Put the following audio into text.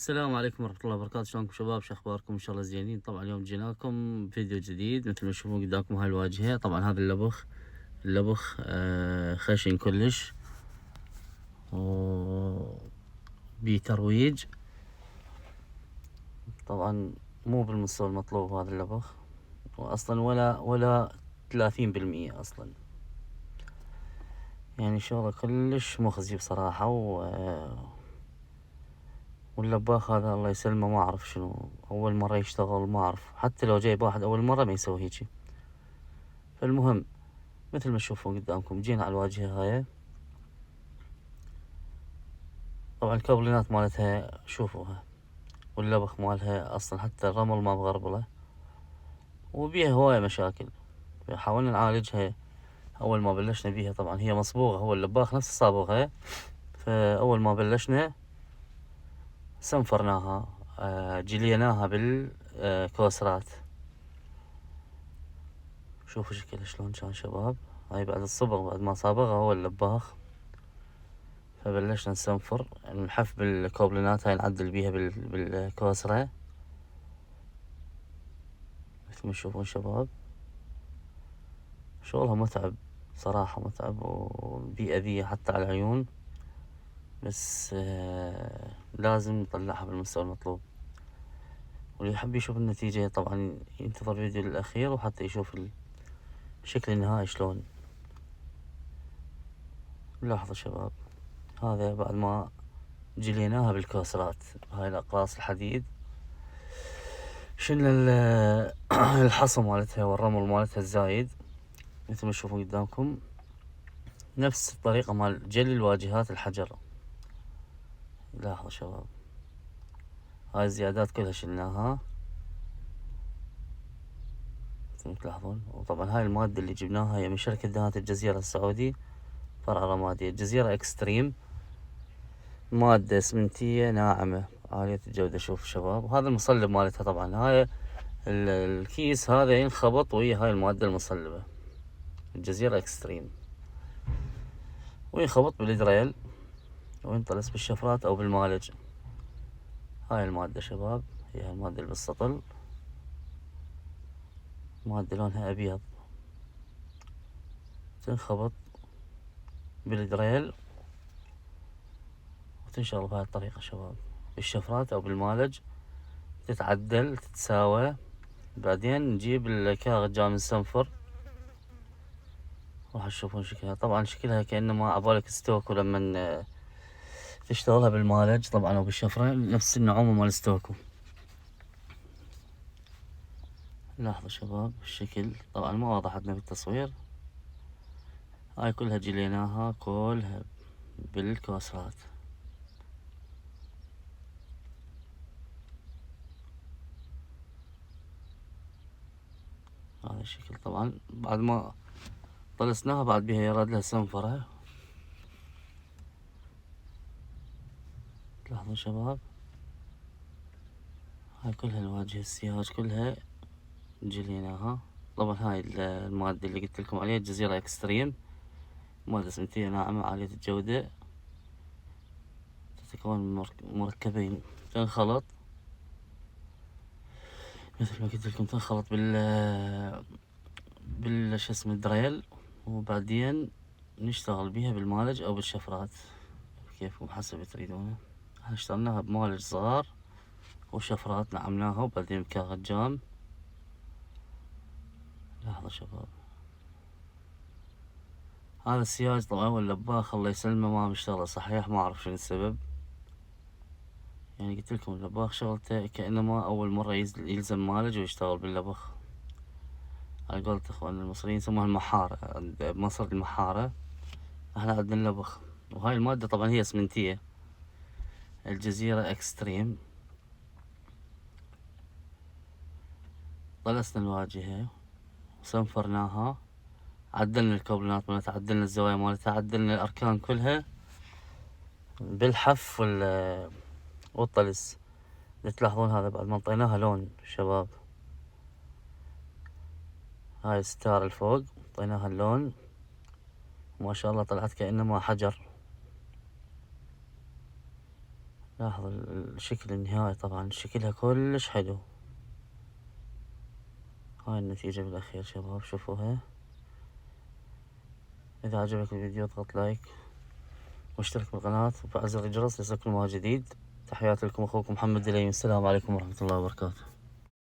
السلام عليكم ورحمة الله وبركاته. شلونكم شباب؟ شو اخباركم؟ ان شاء الله زينين. طبعا اليوم جينا لكم بفيديو جديد. مثل ما تشوفون قدامكم هاي الواجهة. طبعا هذا اللبخ خشن كلش وبترويج. طبعا مو بالمستوى المطلوب هذا اللبخ، واصلا ولا 30% اصلا. يعني شغله كلش مخزي بصراحة. واللباخ هذا الله يسلمه ما اعرف شنو، اول مرة يشتغل، ما اعرف حتى لو جايب واحد اول مرة ما يسوي هيجي. فالمهم مثل ما تشوفون قدامكم جينا على الواجهة هاي. طبعا الكابلينات مالتها شوفوها، واللبخ مالها اصلا حتى الرمل ما مغربلة، وبيها هواية مشاكل. حاولنا نعالجها اول ما بلشنا بيها. طبعا هي مصبوغة، هو اللباخ نفس صابغها. فاول ما بلشنا سنفرناها، جليناها بالكوسرات. شوفوا شكلها شلون كان شباب. هاي بعد الصبغ، بعد ما صابغها هو اللباخ. فبلشنا نسنفر، نحف بالكوبلينات هاي، نعدل بيها بالكوسرة مثل ما تشوفون شباب. شغلها متعب صراحة، متعب وبيئة ذي حتى على العيون، بس لازم نطلعها بالمستوى المطلوب. واللي يحب يشوف النتيجة طبعا ينتظر الفيديو للأخير وحتى يشوف الشكل النهائي شلون. لاحظوا شباب، هذا بعد ما جليناها بالكوسرات، هاي الأقراص الحديد شلنا الحصى مالتها والرمل مالتها الزايد مثل ما تشوفون قدامكم. نفس الطريقة مال جلي الواجهات الحجر. لاحظوا شباب، هاي الزيادات كلها شلناها مثل ما تلاحظون. وطبعا هاي المادة اللي جبناها هي من شركة دهانات الجزيرة السعودي، فرع رمادية الجزيرة اكستريم. مادة اسمنتية ناعمة عالية الجودة. شوف شباب، وهذا المصلب مالتها. طبعا هاي الكيس هذا ينخبط ويا هاي المادة المصلبة الجزيرة اكستريم، وينخبط بالدريل وينطلس بالشفرات او بالمالج. هاي المادة شباب هي المادة اللي بالسطل، مادة لونها ابيض، تنخبط بالدريل وتنشغل بهاي الطريقة شباب، بالشفرات او بالمالج، تتعدل تتساوى. بعدين نجيب الكاغد جام نسنفر. راح تشوفون شكلها. طبعا شكلها كأنما عبالك ستوكو لما تشتغلها بالمالج طبعا او بالشفرة، نفس النعومة مال ستوكو. لاحظوا شباب الشكل، طبعا ما واضح عندنا بالتصوير. هاي كلها جليناها كلها بالكوسرات. هذا الشكل. طبعا بعد ما طلسناها بعد بيها يراد لها سنفرة. تلاحظون شباب، هاي كلها الواجهة السياج كلها جليناها. طبعا هاي المادة اللي قلت لكم عليها الجزيرة اكستريم، مادة اسمنتية ناعمة عالية الجودة، تتكون من مركبين. تنخلط مثل ما قلت لكم، تنخلط شو اسمه الدريل، وبعدين نشتغل بيها بالمالج او بالشفرات كيفكم حسب تريدونه. احنا اشتغلناها بمالج صغار وشفرات نعمناها، وبعدين بكاغد جام. لحظة شباب، هذا السياج طبعا واللباخ الله يسلمه ما مشتغله صحيح، ما اعرف شنو السبب. يعني قلت لكم اللباخ شغلته كأنما اول مرة يلزم مالج ويشتغل باللبخ. على قولة اخواننا المصريين يسموها المحارة، عند بمصر المحارة، احنا عندنا اللبخ. وهاي المادة طبعا هي اسمنتية الجزيرة اكستريم. طلسنا الواجهة وسنفرناها، عدلنا الكوبلينات مالتها، عدلنا الزوايا مالتها، عدلنا الاركان كلها بالحف والطلس. تلاحظون هذا بعد ما انطيناها لون شباب، هاي الستار الفوق انطيناها اللون، ما شاء الله طلعت كأنما حجر. لاحظ الشكل النهائي، طبعا شكلها كلش حلو. هاي النتيجة بالأخير شباب، شوفوها. إذا عجبك الفيديو اضغط لايك واشترك بالقناة وفعل زر الجرس ليصلكم ما جديد. تحياتي لكم أخوكم محمد دليم، السلام عليكم ورحمة الله وبركاته.